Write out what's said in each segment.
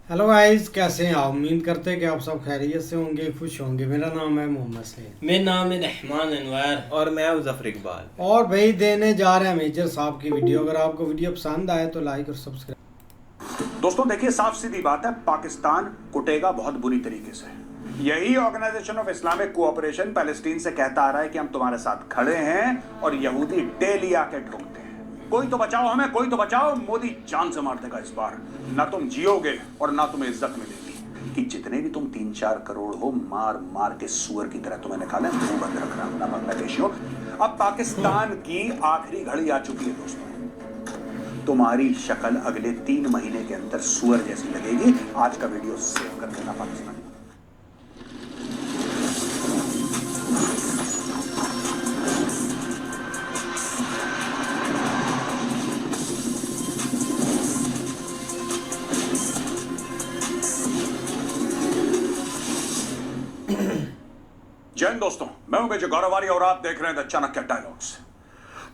Hello guys, कैसे हैं आप? उम्मीद करते हैं कि आप सब खैरियत से होंगे, खुश होंगे। मेरा नाम है मोहम्मद सैयद मेरा नाम है रहमान अनवर। और मैं हूं जफर इकबाल। और भाई देने जा रहे हैं मेजर साहब की वीडियो। अगर आपको वीडियो पसंद आए तो लाइक और सब्सक्राइब। दोस्तों देखिए, साफ सीधी बात है, पाकिस्तान कुटेगा बहुत बुरी तरीके से। यही organisation of Islamic cooperation Palestine से कहता आ रहा है कि हम तुम्हारे साथ खड़े हैं, और यहूदी डेली आके ठोकते हैं, कोई तो बचाओ हमें, कोई तो बचाओ। मोदी जान से मार देगा इस बार। ना तुम जियोगे और ना तुम्हें इज्जत मिलेगी। कि जितने भी तुम 3-4 करोड़ हो, मार मार के सुअर की तरह तुम्हें निकाले, मुंह बंद रखना अपना बांग्लादेशियों। अब पाकिस्तान की आखिरी घड़ी आ चुकी है दोस्तों। तुम्हारी शक्ल अगले 3 महीने के अंदर सुअर जैसी लगेगी। आज का वीडियो सेव कर देना पाकिस्तान। जय हिंद दोस्तों, मैं हूं मेजर गौरवारी और आप देख रहे हैं द चाणक्य डायलॉग्स।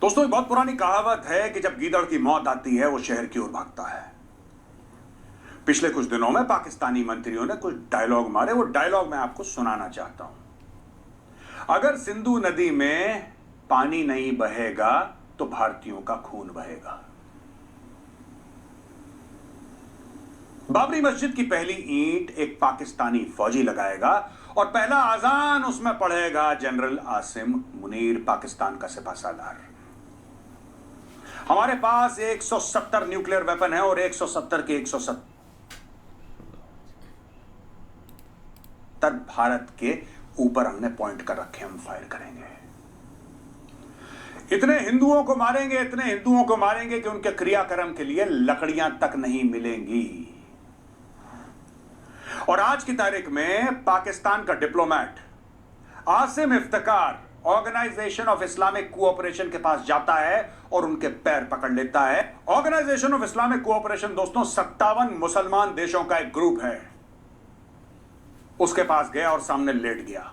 दोस्तों, एक बहुत पुरानी कहावत है कि जब गीदड़ की मौत आती है वो शहर की ओर भागता है। पिछले कुछ दिनों में पाकिस्तानी मंत्रियों ने कुछ डायलॉग मारे। वो डायलॉग मैं आपको सुनाना चाहता हूं। अगर सिंधु नदी में पानी नहीं बहेगा तो भारतीयों का खून बहेगा। बाबरी मस्जिद की पहली ईंट एक पाकिस्तानी फौजी लगाएगा और पहला आजान उसमें पढ़ेगा जनरल आसिम मुनीर, पाकिस्तान का सिपह सालार। हमारे पास 170 न्यूक्लियर वेपन है और 170 के 170 भारत के ऊपर हमने पॉइंट कर रखे, हम फायर करेंगे। इतने हिंदुओं को मारेंगे, इतने हिंदुओं को मारेंगे कि उनके क्रियाक्रम के लिए लकड़ियां तक नहीं मिलेंगी। और आज की तारीख में पाकिस्तान का diplomat Asim Iftikhar organisation of Islamic cooperation के पास जाता है और उनके पैर पकड़ लेता है। ऑर्गेनाइजेशन ऑफ इस्लामिक कोऑपरेशन दोस्तों 57 मुसलमान देशों का एक ग्रुप है। उसके पास गया और सामने लेट गया।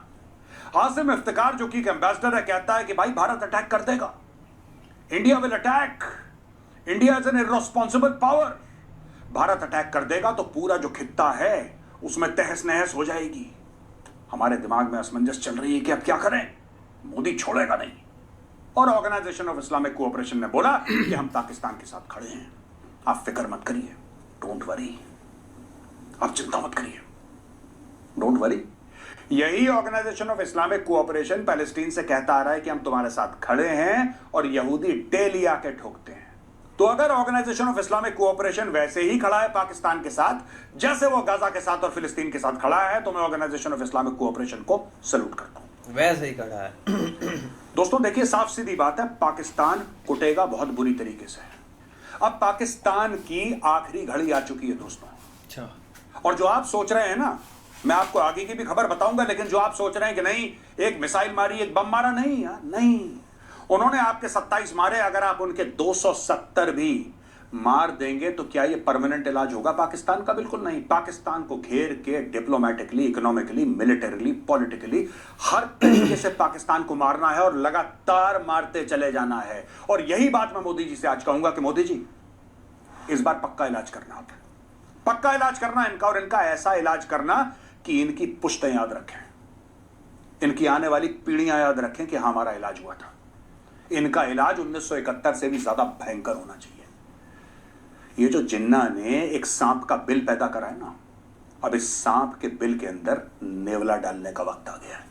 आसिम इफ्तिकार जो कि एक एम्बेसडर है, कहता है कि भाई भारत अटैक कर देगा, India will attack, India is an irresponsible power. Bharat attack कर देगा तो पूरा जो खित्ता है उसमें तहस नहस हो जाएगी। हमारे दिमाग में असमंजस चल रही है कि अब क्या करें, मोदी छोड़ेगा नहीं। और ऑर्गेनाइजेशन ऑफ इस्लामिक कोऑपरेशन ने बोला कि हम पाकिस्तान के साथ खड़े हैं, आप फिक्र मत करिए, डोंट वरी, आप चिंता मत करिए, डोंट वरी। यही organisation of Islamic cooperation Palestine से कहता आ रहा है कि हम तुम्हारे साथ खड़े हैं, और यहूदी डेली आके ठोकते हैं। तो अगर ऑर्गेनाइजेशन ऑफ इस्लामिक कोऑपरेशन वैसे ही खड़ा है पाकिस्तान के साथ जैसे वो गाजा के साथ और फिलिस्तीन के साथ खड़ा है, तो मैं ऑर्गेनाइजेशन ऑफ इस्लामिक कोऑपरेशन को सल्यूट करता हूं। वैसे ही खड़ा है। दोस्तों देखिए, साफ सीधी बात है, पाकिस्तान कुटेगा बहुत बुरी तरीके से। अब पाकिस्तान की आखिरी घड़ी आ चुकी है दोस्तों। अच्छा। और जो आप सोच रहे हैं ना, मैं आपको आगे की भी खबर बताऊंगा, लेकिन जो आप सोच रहे हैं कि नहीं एक मिसाइल मारी, एक बम मारा, नहीं यार, नहीं। उन्होंने आपके 27 मारे, अगर आप उनके 270 भी मार देंगे तो क्या ये परमानेंट इलाज होगा पाकिस्तान का? बिल्कुल नहीं। पाकिस्तान को घेर के डिप्लोमेटिकली, इकोनॉमिकली, मिलिटरीली, पॉलिटिकली हर तरीके से पाकिस्तान को मारना है और लगातार मारते चले जाना है। और यही बात मैं मोदी जी से आज कहूंगा कि मोदी जी, इस बार पक्का इलाज करना, आप पक्का इलाज करना इनका, और इनका ऐसा इलाज करना कि इनकी पुश्तें याद रखें, इनकी आने वाली पीढ़ियां याद रखें कि हमारा इलाज हुआ था। इनका इलाज 1971 से भी ज्यादा भयंकर होना चाहिए। ये जो जिन्ना ने एक सांप का बिल पैदा करा है ना, अब इस सांप के बिल के अंदर नेवला डालने का वक्त आ गया है।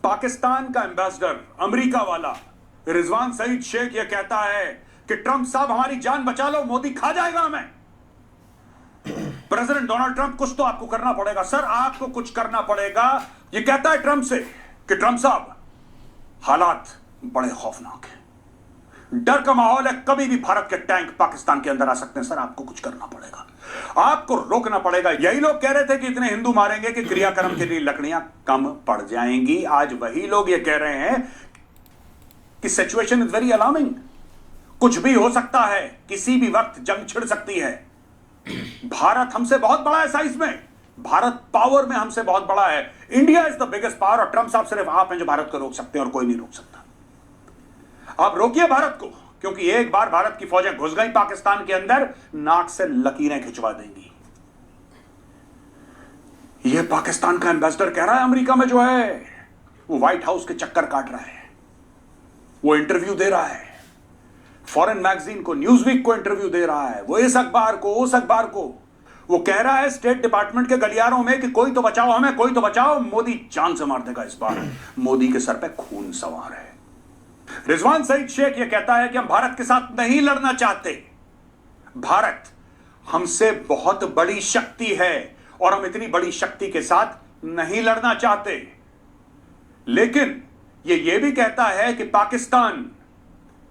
पाकिस्तान का एम्बेसडर, अमेरिका वाला रिजवान सईद शेख, ये कहता है कि ट्रंप साहब हमारी जान बचा लो, मोदी खा जाएगा हमें। प्रेसिडेंट डोनाल्ड ट्रंप, कुछ तो आपको करना पड़ेगा सर, आपको कुछ करना पड़ेगा। ये कहता है ट्रंप से कि ट्रंप साहब हालात बड़े खौफनाक हैं, डर का माहौल है, कभी भी भारत के टैंक पाकिस्तान के अंदर आ सकते हैं, सर आपको कुछ करना पड़ेगा, आपको रोकना पड़ेगा। यही लोग कह रहे थे कि इतने हिंदू मारेंगे कि क्रियाक्रम के लिए लकड़ियां कम पड़ जाएंगी। आज वही लोग ये कह रहे हैं कि सिचुएशन इज वेरी अलार्मिंग, कुछ भी हो सकता है, किसी भी वक्त जंग छिड़ सकती है। भारत हमसे बहुत बड़ा है साइज में, भारत पावर में हमसे बहुत बड़ा है। India is the biggest power, और ट्रंप साहब सिर्फ आप हैं जो भारत को रोक सकते हैं और कोई नहीं रोक सकता। आप रोकिए भारत को, क्योंकि एक बार भारत की फौजें घुस गई पाकिस्तान के अंदर, नाक से लकीरें खिंचवा देंगी। ये पाकिस्तान का एम्बेसडर कह रहा है अमेरिका में जो है वो व्हाइट हाउस के चक्कर काट रहा है, वो इंटरव्यू दे रहा है, फॉरेन मैगजीन को, न्यूज़वीक को इंटरव्यू दे रहा है, वो इस अखबार को, उस अखबार को। वो कह रहा है स्टेट डिपार्टमेंट के गलियारों में कि कोई तो बचाओ हमें, कोई तो बचाओ, मोदी जान से मार देगा इस बार, मोदी के सर पे खून सवार है। रिजवान सईद शेख ये कहता है कि हम भारत के साथ नहीं लड़ना चाहते, भारत हमसे बहुत बड़ी शक्ति है और हम इतनी बड़ी शक्ति के साथ नहीं लड़ना चाहते। लेकिन ये भी कहता है कि पाकिस्तान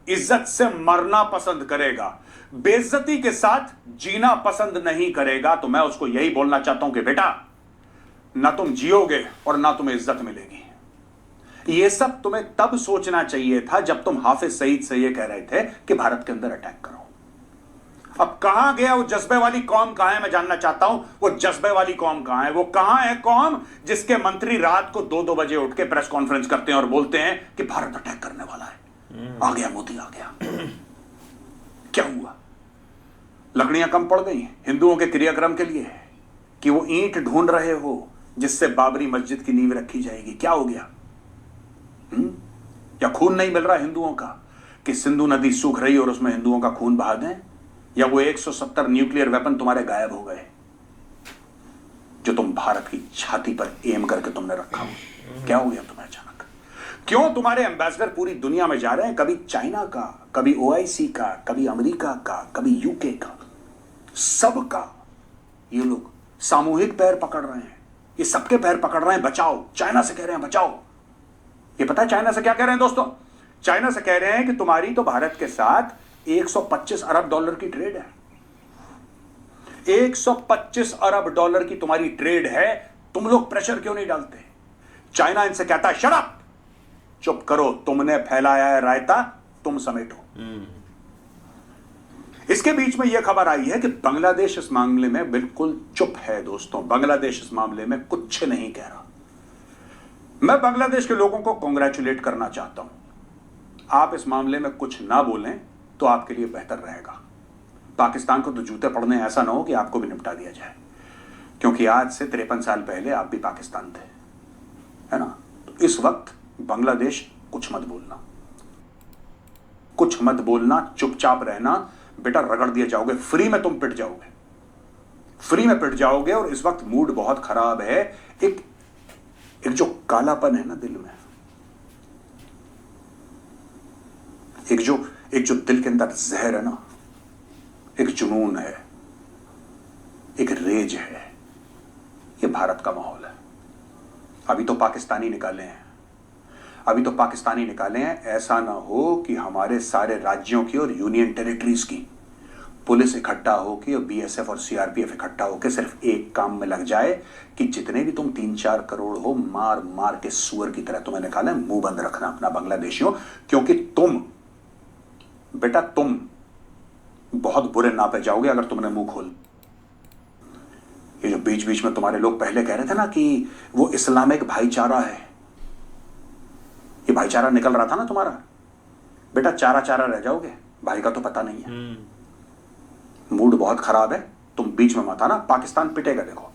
इज्जत से मरना पसंद करेगा, बेइज्जती के साथ जीना पसंद नहीं करेगा। तो मैं उसको यही बोलना चाहता हूं कि बेटा, ना तुम जियोगे और ना तुम्हें इज्जत मिलेगी। यह सब तुम्हें तब सोचना चाहिए था जब तुम हाफिज सईद से यह कह रहे थे कि भारत के अंदर अटैक करो। अब कहां गया वो जज्बे वाली कौम? कहां है? मैं जानना चाहता हूं वो जज्बे वाली कौम कहां है? वो कहां है कौम जिसके मंत्री रात को 2-2 बजे उठ के प्रेस कॉन्फ्रेंस करते हैं और बोलते हैं कि भारत अटैक करने वाला है, आ गया मोदी, आ गया। क्या हुआ? लकड़ियां कम पड़ गई हिंदुओं के क्रियाक्रम के लिए कि वो ईंट ढूंढ रहे हो जिससे बाबरी मस्जिद की नींव रखी जाएगी? क्या हो गया? या खून नहीं मिल रहा हिंदुओं का कि सिंधु नदी सूख रही और उसमें हिंदुओं का खून बहा दें? या वो 170 न्यूक्लियर वेपन तुम्हारे गायब हो गए जो तुम भारत की छाती पर एम करके तुमने रखा? क्या हो गया तुम्हें अचानक? क्यों तुम्हारे एम्बेसडर पूरी दुनिया में जा रहे हैं, कभी चाइना का, कभी ओआईसी का, कभी अमेरिका का, कभी यूके का, सबका ये लोग सामूहिक पैर पकड़ रहे हैं, ये सबके पैर पकड़ रहे हैं। बचाओ, चाइना से कह रहे हैं बचाओ। ये पता है चाइना से क्या कह रहे हैं दोस्तों? चाइना से कह रहे हैं कि तुम्हारी तो भारत के साथ 125 अरब डॉलर की ट्रेड है, 125 अरब डॉलर की तुम्हारी ट्रेड है, तुम लोग प्रेशर क्यों नहीं डालते? चाइना इनसे कहता है शट अप, चुप करो, तुमने फैलाया है रायता, तुम समेटो। इसके बीच में यह खबर आई है कि बांग्लादेश इस मामले में बिल्कुल चुप है दोस्तों। बांग्लादेश इस मामले में कुछ नहीं कह रहा। मैं बांग्लादेश के लोगों को कांग्रेचुलेट करना चाहता हूं। आप इस मामले में कुछ ना बोलें तो आपके लिए बेहतर रहेगा। पाकिस्तान को तो जूते पड़ने, ऐसा ना हो कि आपको भी निपटा दिया जाए, क्योंकि आज से 53 साल पहले आप भी पाकिस्तान थे, है ना? तो इस वक्त बांग्लादेश कुछ मत बोलना, कुछ मत बोलना, चुपचाप रहना। बेटा रगड़ दिए जाओगे, फ्री में तुम पिट जाओगे, फ्री में पिट जाओगे। और इस वक्त मूड बहुत खराब है। एक जो कालापन है ना दिल में, एक जो दिल के अंदर जहर है ना, एक जुनून है, एक रेज है, ये भारत का माहौल है। अभी तो पाकिस्तानी निकाले हैं, अभी तो पाकिस्तानी निकाले हैं। ऐसा ना हो कि हमारे सारे राज्यों की और यूनियन टेरिटरीज की पुलिस इकट्ठा होकर और बीएसएफ और सीआरपीएफ इकट्ठा होकर सिर्फ एक काम में लग जाए कि जितने भी तुम 3-4 करोड़ हो, मार मार के सुअर की तरह तुम्हें निकालें। मुंह बंद रखना अपना बांग्लादेशियों, क्योंकि तुम बेटा तुम बहुत बुरे नापे जाओगे अगर तुमने मुंह खोल। ये जो बीच बीच में तुम्हारे लोग पहले कह रहे थे ना कि वो इस्लामिक भाईचारा है, ये भाईचारा निकल रहा था ना तुम्हारा, बेटा चारा रह जाओगे, भाई का तो पता नहीं है। मूड बहुत खराब है, तुम बीच में मत आना। पाकिस्तान पिटेगा, देखो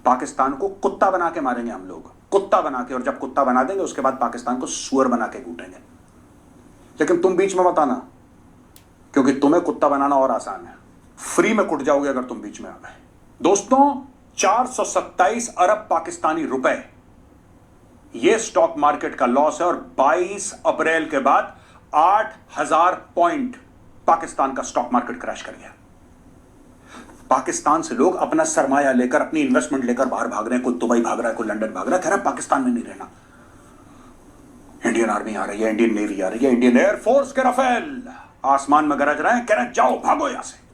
पाकिस्तान को कुत्ता बना के मारेंगे हम लोग, कुत्ता बना के। और जब कुत्ता बना देंगे उसके बाद पाकिस्तान को सुअर बना के कूटेंगे। लेकिन तुम बीच में मत आना, क्योंकि तुम्हें कुत्ता बनाना और आसान है, फ्री में कुट जाओगे अगर तुम बीच में आ गए। दोस्तों 427 अरब पाकिस्तानी रुपए ये स्टॉक मार्केट का लॉस है। और 22 अप्रैल के बाद 8000 पॉइंट पाकिस्तान का स्टॉक मार्केट क्रैश कर गया। पाकिस्तान से लोग अपना सरमाया लेकर, अपनी इन्वेस्टमेंट लेकर बाहर भाग रहे हैं। कोई दुबई भाग रहा है, कोई लंदन भाग रहा है, कह रहा है पाकिस्तान में नहीं रहना। इंडियन आर्मी आ रही है, इंडियन नेवी आ रही है, इंडियन एयरफोर्स के राफेल आसमान में गरज रहे हैं, कह रहे हैं जाओ भागो यहां से।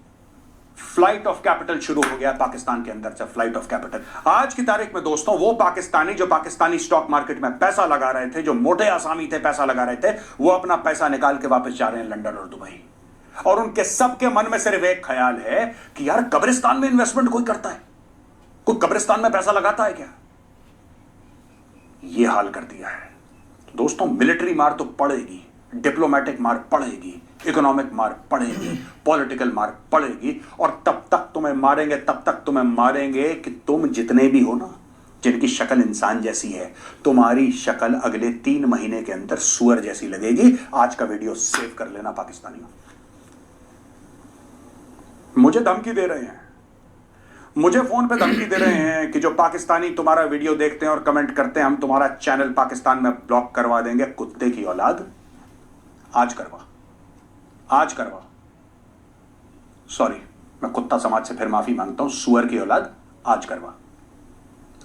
फ्लाइट ऑफ कैपिटल शुरू हो गया पाकिस्तान के अंदर से, फ्लाइट ऑफ कैपिटल। आज की तारीख में दोस्तों वो पाकिस्तानी जो पाकिस्तानी स्टॉक मार्केट में पैसा लगा रहे थे, जो मोटे आसामी थे पैसा लगा रहे थे, वो अपना पैसा निकाल के वापस जा रहे हैं लंदन और दुबई। और उनके सबके मन में सिर्फ एक ख्याल है कि यार कब्रिस्तान में इन्वेस्टमेंट कोई करता है, कोई कब्रिस्तान में पैसा लगाता है क्या? ये हाल कर दिया है दोस्तों। मिलिट्री मार तो पड़ेगी, डिप्लोमेटिक मार पड़ेगी, इकोनॉमिक मार पड़ेगी, पॉलिटिकल मार पड़ेगी। और तब तक तुम्हें मारेंगे, तब तक तुम्हें मारेंगे कि तुम जितने भी हो ना, जिनकी शक्ल इंसान जैसी है, तुम्हारी शक्ल अगले 3 महीने के अंदर सुअर जैसी लगेगी। आज का वीडियो सेव कर लेना पाकिस्तानियों। मुझे धमकी दे रहे हैं, मुझे फोन पे धमकी दे रहे हैं कि जो पाकिस्तानी तुम्हारा वीडियो देखते हैं और कमेंट करते हैं, हम तुम्हारा चैनल पाकिस्तान में ब्लॉक करवा देंगे। कुत्ते की औलाद, आज करवा, आज करवा। सॉरी, मैं कुत्ता समाज से फिर माफी मांगता हूं। सुअर की औलाद, आज करवा,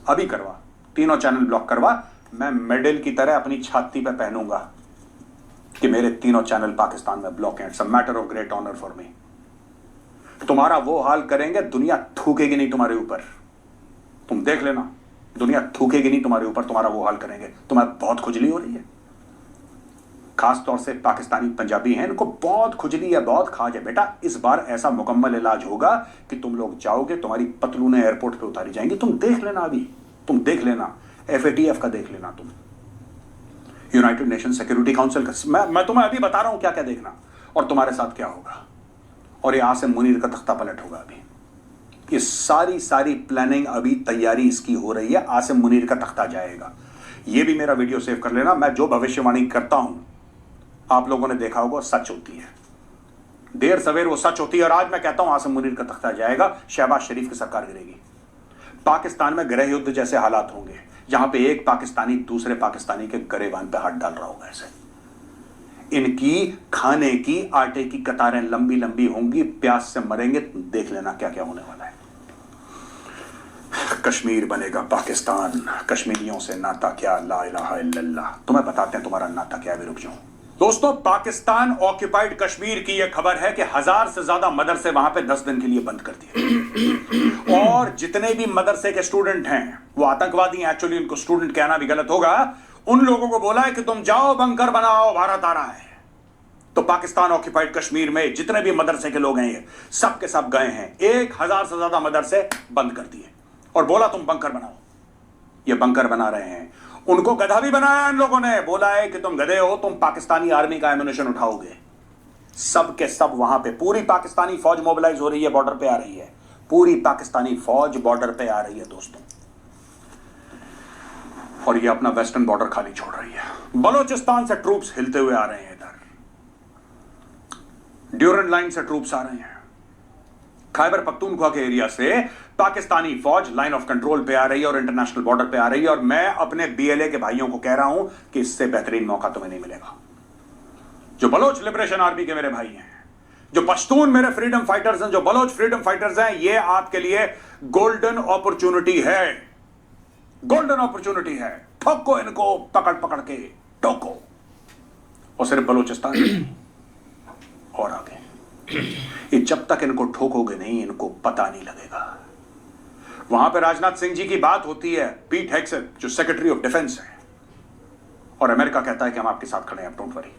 अभी करवा, तीनों चैनल ब्लॉक करवा। मैं मेडल की तरह अपनी छाती पे पहनूंगा कि मेरे तीनों चैनल पाकिस्तान में ब्लॉक हैं। It's a matter of great honour for me. तुम्हारा वो हाल करेंगे, दुनिया थूकेगी नहीं तुम्हारे ऊपर। तुम देख लेना, दुनिया थूकेगी नहीं तुम्हारे ऊपर, तुम्हारा वो हाल करेंगे। तुम्हें बहुत खुजली हो रही है, खास तौर से पाकिस्तानी पंजाबी हैं, इनको बहुत खुजली है, बहुत खाज है। बेटा, इस बार ऐसा मुकम्मल इलाज होगा कि तुम लोग जाओगे, तुम्हारी पतलूनें एयरपोर्ट पे उतारी जाएंगी। तुम देख लेना, अभी तुम देख लेना, FATF का देख लेना, तुम यूनाइटेड नेशन सिक्योरिटी काउंसिल का। मैं तुम्हें अभी बता रहा हूं क्या क्या देखना और तुम्हारे साथ क्या होगा। और ये आसिम मुनीर का तख्ता पलट होगा। अभी ये सारी प्लानिंग, अभी तैयारी इसकी हो रही है। आसिम मुनीर का तख्ता जाएगा। ये भी मेरा वीडियो सेव कर लेना। मैं जो भविष्यवाणी करता हूं, आप लोगों ने देखा होगा, सच होती है। देर सवेर वो सच होती है। और आज मैं कहता हूं आसिम मुनीर का तख्ता जाएगा, शहबाज शरीफ की सरकार गिरेगी। पाकिस्तान में गृह युद्ध जैसे हालात होंगे, जहां पे एक पाकिस्तानी दूसरे पाकिस्तानी के गरेबान पे हाथ डाल रहा होगा। ऐसे इनकी खाने की, आटे की कतारें लंबी लंबी होंगी, प्यास से मरेंगे। देख लेना क्या क्या होने वाला है। कश्मीर बनेगा पाकिस्तान, कश्मीरियों से नाता क्या, ला इलाहा इल्लल्लाह। तुम्हें बताते हैं तुम्हारा नाता क्या है, रुक जाओ। दोस्तों, पाकिस्तान ऑक्यूपाइड कश्मीर की यह खबर है कि 1000 से ज्यादा मदरसे वहां पे 10 दिन के लिए बंद कर दिए। और जितने भी मदरसे के स्टूडेंट हैं वो आतंकवादी हैं। एक्चुअली उनको स्टूडेंट कहना भी गलत होगा। उन लोगों को बोला है कि तुम जाओ, बंकर बनाओ, भारत आ रहा है। तो पाकिस्तान ऑक्यूपाइड कश्मीर में जितने भी मदरसे के लोग हैं, ये सब के सब गए हैं। 1000 से ज्यादा मदरसे बंद कर दिए और बोला तुम बंकर बनाओ। ये बंकर बना रहे हैं। उनको गधा भी बनाया इन लोगों ने। बोला है कि तुम गधे हो, तुम पाकिस्तानी आर्मी का एम्युनिशन उठाओगे। सब के सब वहां पे पूरी पाकिस्तानी फौज मोबिलाइज हो रही है, बॉर्डर पे आ रही है। पूरी पाकिस्तानी फौज बॉर्डर पे आ रही है दोस्तों। और ये अपना वेस्टर्न बॉर्डर खाली छोड़ रही है। बलोचिस्तान से ट्रूप्स हिलते हुए आ रहे हैं। इधर ड्यूरन लाइन से ट्रूप्स आ रहे हैं। खैबर पख्तूनख्वा के एरिया से पाकिस्तानी फौज लाइन ऑफ कंट्रोल पे आ रही है और इंटरनेशनल बॉर्डर पे आ रही है। और मैं अपने BLA के भाइयों को कह रहा हूं कि इससे बेहतरीन मौका तुम्हें नहीं मिलेगा। जो बलोच लिबरेशन आर्मी के मेरे भाई हैं, जो पश्तून मेरे फ्रीडम फाइटर्स हैं, जो बलोच फ्रीडम फाइटर्स हैं, ये आपके लिए गोल्डन अपॉर्चुनिटी है। गोल्डन अपॉर्चुनिटी है। ठोको इनको, पकड़ पकड़ के ठोको। और सिर्फ बलोचिस्तान और आगे। ये जब तक इनको ठोकोगे नहीं, इनको पता नहीं लगेगा। वहां पे राजनाथ सिंह जी की बात होती है, पीट हेग्सेथ जो सेक्रेटरी ऑफ डिफेंस है, और अमेरिका कहता है कि हम आपके साथ खड़े हैं, डोंट वरी,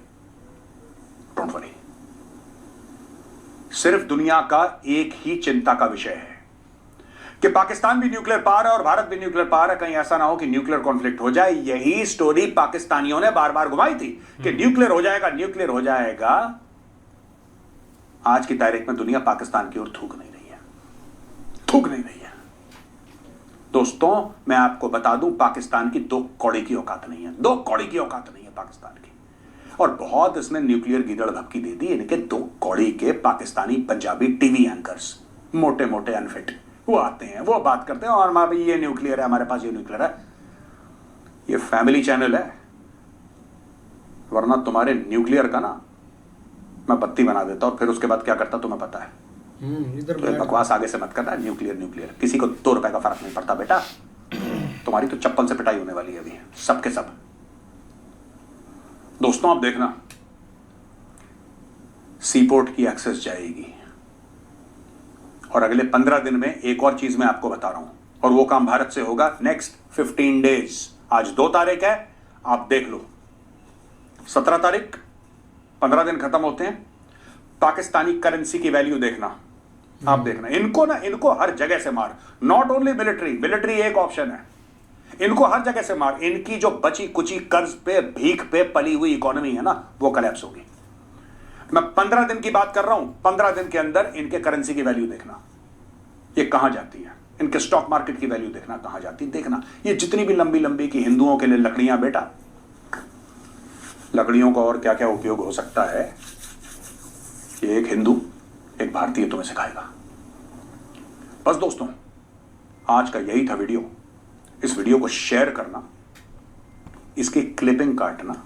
डोंट वरी। सिर्फ दुनिया का एक ही चिंता का विषय है कि पाकिस्तान भी न्यूक्लियर पावर है और भारत भी न्यूक्लियर पावर है। कहीं ऐसा ना हो कि न्यूक्लियर कॉन्फ्लिक्ट हो जाए। यही स्टोरी पाकिस्तानियों ने बार बार घुमाई थी कि न्यूक्लियर हो जाएगा, न्यूक्लियर हो जाएगा। आज की तारीख में दुनिया पाकिस्तान की ओर थूक नहीं रही है, थूक नहीं रही है। दोस्तों, मैं आपको बता दूं, पाकिस्तान की 2 कौड़ी की औकात नहीं है। 2 कौड़ी की औकात नहीं है पाकिस्तान की। और बहुत इसने न्यूक्लियर गीदड़ धमकी दे दी। इनके 2 कौड़ी के पाकिस्तानी पंजाबी टीवी एंकर्स, मोटे मोटे अनफिट, वो आते हैं, वो बात करते हैं और हमारे ये न्यूक्लियर है, हमारे पास ये न्यूक्लियर है। ये फैमिली चैनल है, वरना तुम्हारे न्यूक्लियर का ना मैं बत्ती बना देता और फिर उसके बाद क्या करता तुम्हें पता है। इधर तो बकवास आगे से मत करना। न्यूक्लियर न्यूक्लियर किसी को 2 रुपए का फर्क नहीं पड़ता बेटा। तुम्हारी तो चप्पल से पिटाई होने वाली है अभी, सबके सब। दोस्तों, आप देखना, सीपोर्ट की एक्सेस जाएगी। और अगले 15 दिन में एक और चीज मैं आपको बता रहा हूं, और वो काम भारत से होगा नेक्स्ट 15 डेज। आज 2 तारीख है, आप देख लो। 17 तारीख, 15 दिन खत्म होते हैं। पाकिस्तानी करेंसी की वैल्यू देखना, आप देखना। इनको हर जगह से मार। नॉट ओनली मिलिट्री, मिलिट्री एक ऑप्शन है, इनको हर जगह से मार। इनकी जो बची कुची कर्ज पे, भीख पे पली हुई इकोनॉमी है ना, वो कोलैप्स होगी। मैं 15 दिन की बात कर रहा हूं। 15 दिन के अंदर इनके करेंसी की वैल्यू देखना, ये कहां जाती है। इनके स्टॉक मार्केट की वैल्यू देखना कहां जाती। देखना ये जितनी भी लंबी लंबी की हिंदुओं के लिए लकड़ियां, बेटा लकड़ियों का और क्या क्या उपयोग हो सकता है, ये एक हिंदू एक भारतीय तुम्हें सिखाएगा। बस दोस्तों, आज का यही था वीडियो। इस वीडियो को शेयर करना, इसकी क्लिपिंग काटना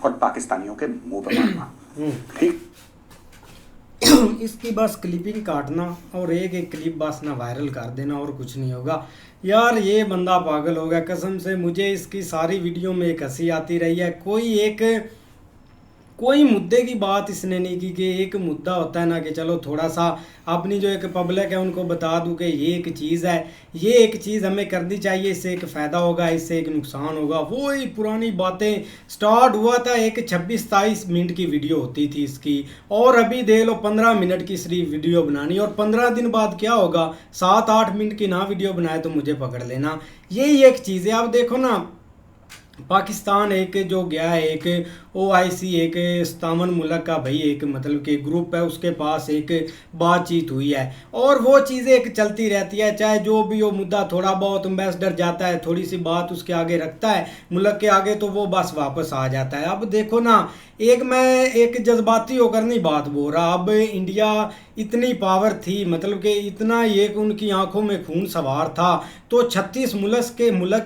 और पाकिस्तानियों के मुंह पर मारना, ठीक? इसकी बस क्लिपिंग काटना और एक एक क्लिप बस ना वायरल कर देना और कुछ नहीं होगा। यार ये बंदा पागल हो गया कसम से। मुझे इसकी सारी वीडियो में एक हंसी आती रही है। कोई मुद्दे की बात इसने नहीं की कि एक मुद्दा होता है ना कि चलो थोड़ा सा अपनी जो एक पब्लिक है उनको बता दूं कि ये एक चीज़ है, ये एक चीज़ हमें करनी चाहिए, इससे एक फ़ायदा होगा, इससे एक नुकसान होगा। वो ही पुरानी बातें स्टार्ट हुआ था। एक 26-27 मिनट की वीडियो होती थी इसकी, और अभी देख लो 15 मिनट की सिर्फ वीडियो बनानी। और 15 दिन बाद क्या होगा, 7-8 मिनट की ना वीडियो बनाए तो मुझे पकड़ लेना। यही एक चीज़ है। आप देखो ना, पाकिस्तान एक जो गया है, एक OIC एक 57 मुल्क का भाई एक मतलब कि ग्रुप है, उसके पास एक बातचीत हुई है और वो चीज़ें एक चलती रहती है। चाहे जो भी वो मुद्दा थोड़ा बहुत एम्बेसडर जाता है, थोड़ी सी बात उसके आगे रखता है मुल्क के आगे, तो वो बस वापस आ जाता है। अब देखो ना, मैं एक जज्बाती होकर नहीं बात बोल रहा। अब इंडिया इतनी पावर थी, मतलब कि इतना एक उनकी आंखों में खून सवार था, तो 36 मुल्क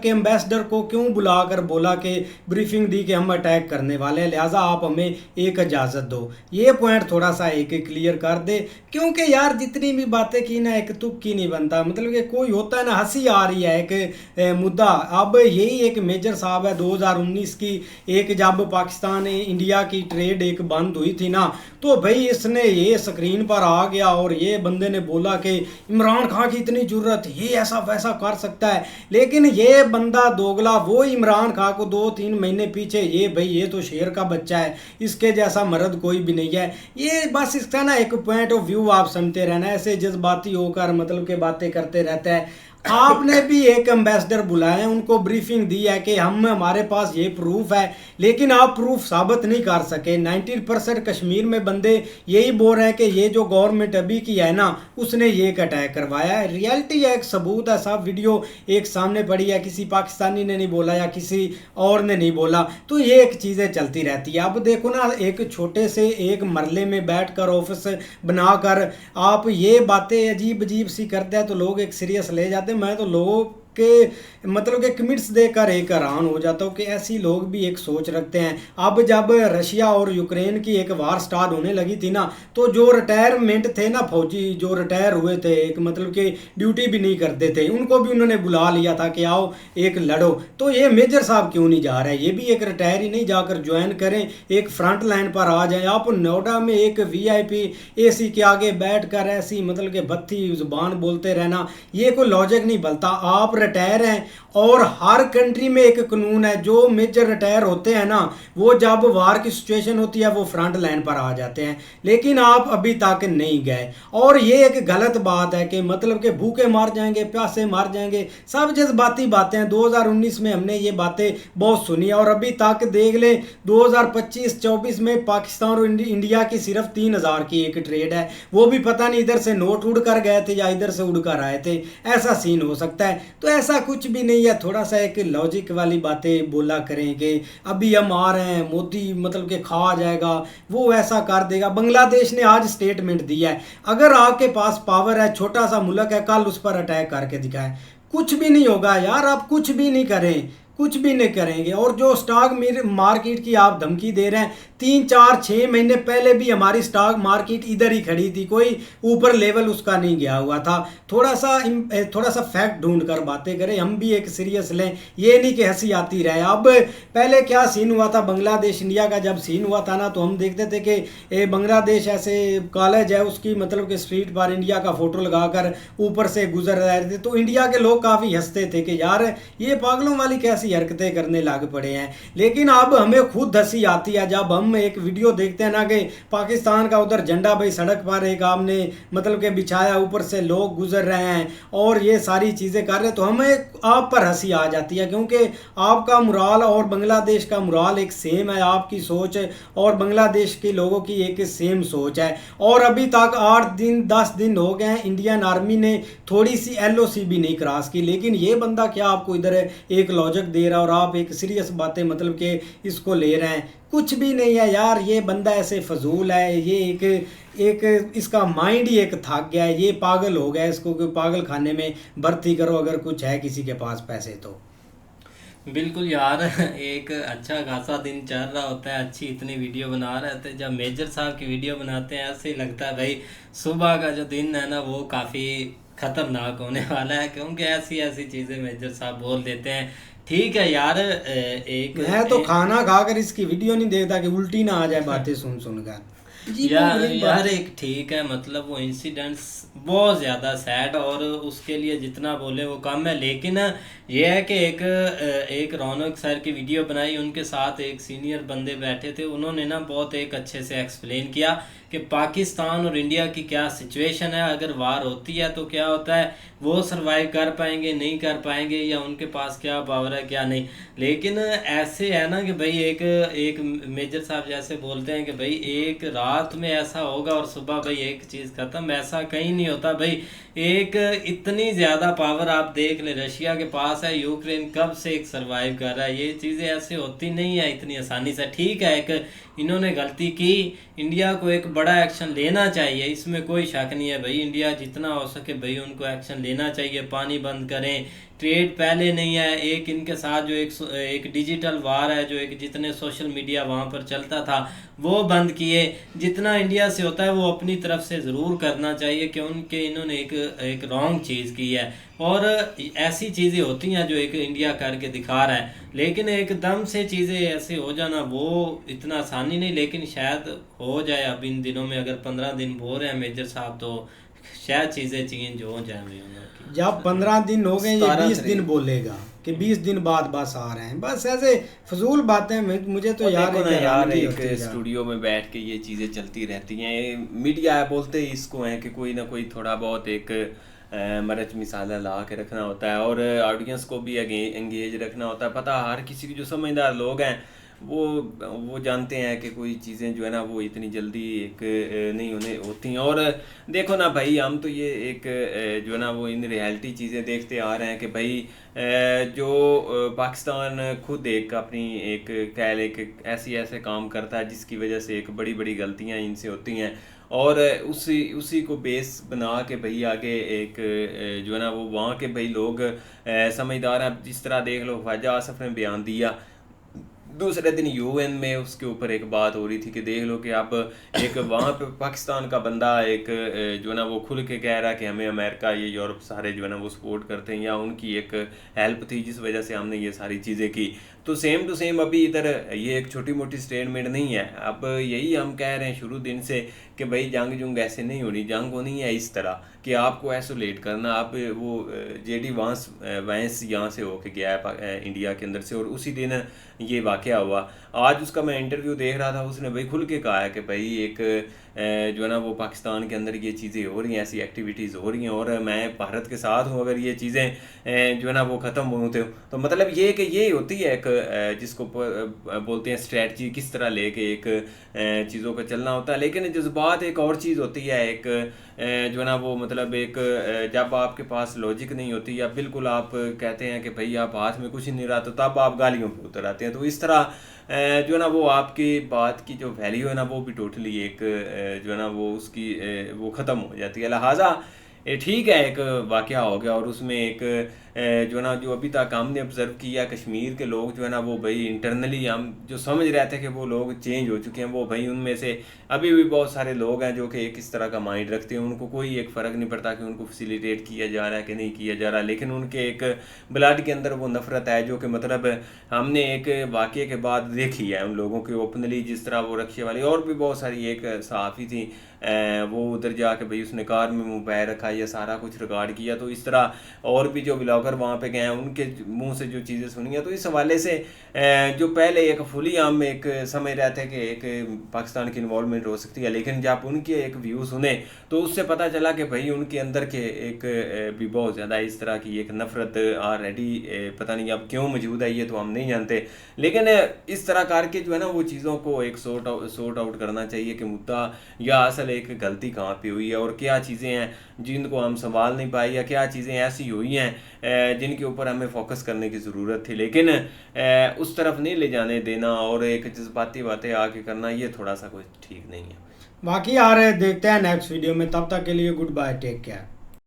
के एम्बेसडर को क्यों बुलाकर बोला कि ब्रीफिंग दी कि हम अटैक करने वाले हैं, लिहाजा आप हमें एक इजाज़त दो। ये पॉइंट थोड़ा सा एक क्लियर कर दे, क्योंकि यार जितनी भी बातें की ना एक तुक्की नहीं बनता। मतलब कि कोई होता है ना, हंसी आ रही है एक मुद्दा। अब यही एक मेजर साहब है 2019 की, एक जब पाकिस्तान इंडिया की ट्रेड एक बंद हुई थी ना, तो भाई इसने ये स्क्रीन पर आ गया और ये बंदे ने बोला कि इमरान खान की इतनी जरूरत, ये ऐसा वैसा कर सकता है। लेकिन ये बंदा दोगला, वो इमरान खान को 2-3 महीने पीछे ये भाई ये तो शेर का बच्चा है, इसके जैसा मर्द कोई भी नहीं है। ये बस इसका ना एक पॉइंट ऑफ व्यू आप समझते रहना, ऐसे जज्बाती होकर मतलब के बातें करते रहता है। आपने भी एक एम्बेसडर बुलाए, उनको ब्रीफिंग दी है कि हमारे पास ये प्रूफ है, लेकिन आप प्रूफ साबित नहीं कर सके। 90% कश्मीर में बंदे यही बोल रहे हैं कि ये जो गवर्नमेंट अभी की है ना, उसने ये एक अटैक करवाया है। रियलिटी है, एक सबूत है, सब वीडियो एक सामने पड़ी है, किसी पाकिस्तानी ने नहीं बोला या किसी और ने नहीं बोला। तो ये एक चीज़ें चलती रहती है। अब देखो ना, एक छोटे से एक मरले में बैठकर ऑफिस बनाकर आप ये बातें अजीब अजीब सी करते हैं तो लोग एक सीरियस ले जाते। मैं तो लोगों के मतलब के कमेंट्स देखकर एक हैरान हो जाता हूँ कि ऐसी लोग भी एक सोच रखते हैं। अब जब रशिया और यूक्रेन की एक वार स्टार्ट होने लगी थी ना, तो जो रिटायरमेंट थे ना फौजी जो रिटायर हुए थे, एक मतलब के ड्यूटी भी नहीं करते थे, उनको भी उन्होंने बुला लिया था कि आओ एक लड़ो। तो ये मेजर साहब क्यों नहीं जा रहे? ये भी एक रिटायर ही नहीं जाकर ज्वाइन करें, एक फ्रंट लाइन पर आ जाए। आप नोएडा में एक VIP AC के आगे बैठ कर ऐसी मतलब के बत्ती जुबान बोलते रहना, ये कोई लॉजिक नहीं बनता। आप रिटायर हैं और हर कंट्री में एक कानून है, जो मेजर रिटायर होते हैं ना, वो जब वार की सिचुएशन होती है वो फ्रंट लाइन पर आ जाते हैं, लेकिन आप अभी तक नहीं गए। और ये एक गलत बात है कि मतलब कि भूखे मार जाएंगे, प्यासे मार जाएंगे, सब जज्बाती बातें हैं। 2019 में हमने ये बातें बहुत सुनी और अभी तक देख ले 2025-24 में पाकिस्तान और इंडिया की सिर्फ 3000 की एक ट्रेड है, वो भी पता नहीं इधर से नोट उड़ कर गए थे या इधर से उड़ कर आए थे, ऐसा सीन हो सकता है। तो ऐसा कुछ भी नहीं है। थोड़ा सा एक लॉजिक वाली बातें बोला करेंगे, अभी हम आ रहे हैं, मोदी मतलब कि खा जाएगा, वो ऐसा कर देगा। बांग्लादेश ने आज स्टेटमेंट दिया है, अगर आपके पास पावर है, छोटा सा मुल्क है, कल उस पर अटैक करके दिखाएं, कुछ भी नहीं होगा यार। आप कुछ भी नहीं करें, कुछ भी नहीं करेंगे। और जो स्टॉक मार्केट की आप धमकी दे रहे हैं, 3-4-6 महीने पहले भी हमारी स्टॉक मार्केट इधर ही खड़ी थी, कोई ऊपर लेवल उसका नहीं गया हुआ था। थोड़ा सा फैक्ट ढूंढ कर बातें करें, हम भी एक सीरियस लें, ये नहीं कि हंसी आती रहे। अब पहले क्या सीन हुआ था बांग्लादेश इंडिया का, जब सीन हुआ था ना, तो हम देखते थे कि बांग्लादेश ऐसे कॉलेज है उसकी मतलब कि स्ट्रीट पर इंडिया का फोटो लगाकर ऊपर से गुजर रहे थे, तो इंडिया के लोग काफ़ी हंसते थे कि यार ये पागलों वाली कैसी ऐसी हरकतें करने लग पड़े हैं। लेकिन अब हमें खुद हंसी आती है जब हम एक वीडियो देखते हैं ना कि पाकिस्तान का उधर झंडा भाई सड़क पर एक आपने मतलब कि बिछाया, ऊपर से लोग गुजर रहे हैं और ये सारी चीज़ें कर रहे हैं, तो हमें आप पर हंसी आ जाती है, क्योंकि आपका मुराल और बांग्लादेश का मुराल एक सेम है, आपकी सोच और बांग्लादेश के लोगों की एक सेम सोच है। और अभी तक 8 दिन 10 दिन हो गए हैं, इंडियन आर्मी ने थोड़ी सी LOC भी नहीं क्रॉस की, लेकिन ये बंदा क्या आपको इधर एक लॉजिक दे रहा है और आप एक सीरियस बातें मतलब कि इसको ले रहे हैं। कुछ भी नहीं है यार, ये बंदा ऐसे फजूल है, ये एक इसका माइंड ही एक थक गया है, ये पागल हो गया है, इसको कोई पागल खाने में भर्ती करो अगर कुछ है किसी के पास पैसे तो। बिल्कुल यार, एक अच्छा खासा दिन चल रहा होता है, अच्छी इतनी वीडियो बना रहे थे, जब मेजर साहब की वीडियो बनाते हैं ऐसे ही लगता है भाई सुबह का जो दिन है ना वो काफ़ी ख़तरनाक होने वाला है, क्योंकि ऐसी ऐसी चीज़ें मेजर साहब बोल देते हैं। ठीक है यार, मैं तो खाना खाकर इसकी वीडियो नहीं देखता कि उल्टी ना आ जाए बातें सुन कर। यार एक ठीक है, मतलब वो इंसिडेंट्स बहुत ज़्यादा सैड और उसके लिए जितना बोले वो कम है। लेकिन ये है कि एक रौनक सर की वीडियो बनाई, उनके साथ एक सीनियर बंदे बैठे थे, उन्होंने ना बहुत एक अच्छे से एक्सप्लेन किया कि पाकिस्तान और इंडिया की क्या सिचुएशन है, अगर वार होती है तो क्या होता है, वो सरवाइव कर पाएंगे नहीं कर पाएंगे, या उनके पास क्या पावर है क्या नहीं। लेकिन ऐसे है ना कि भाई एक मेजर साहब जैसे बोलते हैं कि भाई एक रात में ऐसा होगा और सुबह भाई एक चीज़ ख़त्म, ऐसा कहीं नहीं होता भाई। एक इतनी ज़्यादा पावर आप देख ले, रशिया के पास है, यूक्रेन कब से एक सरवाइव कर रहा है, ये चीज़ें ऐसे होती नहीं है इतनी आसानी से। ठीक है, एक इन्होंने गलती की, इंडिया को एक बड़ा एक्शन लेना चाहिए, इसमें कोई शक नहीं है भाई, इंडिया जितना हो सके भाई उनको एक्शन लेना चाहिए, पानी बंद करें, ट्रेड पहले नहीं है, एक इनके साथ जो एक डिजिटल वार है, जो एक जितने सोशल मीडिया वहाँ पर चलता था वो बंद किए, जितना इंडिया से होता है वो अपनी तरफ से ज़रूर करना चाहिए, क्योंकि इन्होंने एक रॉन्ग चीज़ की है और ऐसी चीज़ें होती हैं जो एक इंडिया करके दिखा रहा है। लेकिन एकदम से चीज़ें ऐसे हो जाना वो इतना आसानी नहीं, लेकिन शायद हो जाए अब इन दिनों में, अगर 15 दिन बोल रहे हैं मेजर साहब तो शायद चीज़ें चेंज हो जाए। जब 15 दिन हो गए, ये 20 दिन बोलेगा कि 20 दिन बाद बस आ रहे हैं, बस ऐसे फजूल बातें। मुझे तो यार एक स्टूडियो में बैठ के ये चीज़ें चलती रहती हैं, मीडिया बोलते ही इसको है कि कोई ना कोई थोड़ा बहुत एक मिर्च मिसाला ला के रखना होता है और ऑडियंस को भी एंगेज रखना होता है। पता हर किसी की जो समझदार लोग हैं वो जानते हैं कि कोई चीज़ें जो है ना वो इतनी जल्दी एक नहीं होने होती हैं। और देखो ना भाई, हम तो ये एक जो है ना वो इन रियलिटी चीज़ें देखते आ रहे हैं कि भाई जो पाकिस्तान खुद एक अपनी एक कह ले कि ऐसे काम करता है जिसकी वजह से एक बड़ी बड़ी गलतियां इनसे होती हैं, और उसी को बेस बना के भाई आगे एक जो है ना वो वहाँ के भाई लोग समझदार हैं। जिस तरह देख लो ख्वाजा आसिफ ने बयान दिया, दूसरे दिन UN में उसके ऊपर एक बात हो रही थी कि देख लो कि आप एक वहाँ पे पाकिस्तान का बंदा एक जो है ना वो खुल के कह रहा है कि हमें अमेरिका ये यूरोप सारे जो है ना वो सपोर्ट करते हैं, या उनकी एक हेल्प थी जिस वजह से हमने ये सारी चीज़ें की। तो सेम टू सेम अभी इधर ये एक छोटी मोटी स्टेटमेंट नहीं है। अब यही हम कह रहे हैं शुरू दिन से कि भाई जंग ऐसे नहीं होनी, जंग होनी है इस तरह कि आपको आइसोलेट करना। आप वो JD वैंस यहाँ से होके गया है इंडिया के अंदर से, और उसी दिन ये वाक़या हुआ। आज उसका मैं इंटरव्यू देख रहा था, उसने भाई खुल के कहा है कि भाई एक जो है ना वो पाकिस्तान के अंदर ये चीज़ें हो रही हैं, ऐसी एक्टिविटीज़ हो रही हैं और मैं भारत के साथ हूँ, अगर ये चीज़ें जो है ना वो ख़त्म होते हो तो मतलब ये कि ये होती है एक जिसको बोलते हैं स्ट्रेटजी, किस तरह लेके एक चीज़ों का चलना होता है। लेकिन जज्बात एक और चीज़ होती है, एक जो है ना वो मतलब एक जब आपके पास लॉजिक नहीं होती या बिल्कुल आप कहते हैं कि भाई आप हाथ में कुछ नहीं रहा, तो तब आप गालियों पे उतर आते हैं। तो इस तरह जो है ना वो आपकी बात की जो वैल्यू है ना वो भी टोटली एक जो है ना वो उसकी वो ख़त्म हो जाती है। लिहाजा ठीक है, एक वाक़या हो गया और उसमें एक जो है ना जो अभी तक हमने ऑब्ज़र्व किया, कश्मीर के लोग जो है ना वो भाई इंटरनली हम जो समझ रहे थे कि वो लोग चेंज हो चुके हैं, वो भाई उनमें से अभी भी बहुत सारे लोग हैं जो कि एक इस तरह का माइंड रखते हैं, उनको कोई एक फ़र्क नहीं पड़ता कि उनको फैसिलिटेट किया जा रहा है कि नहीं किया जा रहा, लेकिन उनके एक ब्लड के अंदर वो नफ़रत है जो कि मतलब हमने एक वाक़े के बाद देखी है उन लोगों की ओपनली, जिस तरह वो रक्शे वाली और भी बहुत सारी एक सहाफ़ी थी वो उधर जाके भाई उसने कार में मोबाइल रखा या सारा कुछ रिकॉर्ड किया। तो इस तरह और भी जो ब्लॉगर वहाँ पे गए हैं उनके मुंह से जो चीज़ें सुनी हैं, तो इस हवाले से जो पहले एक फुली आम में एक समझ रहे थे कि एक पाकिस्तान की इन्वॉल्वमेंट हो सकती है, लेकिन जब उनके एक व्यू सुने तो उससे पता चला कि भाई उनके अंदर के एक भी बहुत ज़्यादा इस तरह की एक नफ़रत ऑलरेडी पता नहीं अब क्यों मौजूद है, ये तो हम नहीं जानते। लेकिन इस तरह करके जो है ना वो चीज़ों को एक सॉर्ट आउट करना चाहिए कि मुद्दा या असल एक गलती कहाँ पे हुई है और क्या चीज़ें हैं जिनको हम संभाल नहीं पाए या क्या चीज़ें ऐसी हुई हैं जिनके ऊपर हमें फोकस करने की ज़रूरत थी, लेकिन उस तरफ नहीं ले जाने देना और एक जज्बाती बातें आके करना ये थोड़ा सा कुछ ठीक नहीं है। बाकी यार देखते हैं नेक्स्ट वीडियो में, तब तक के लिए गुड बाय, टेक केयर।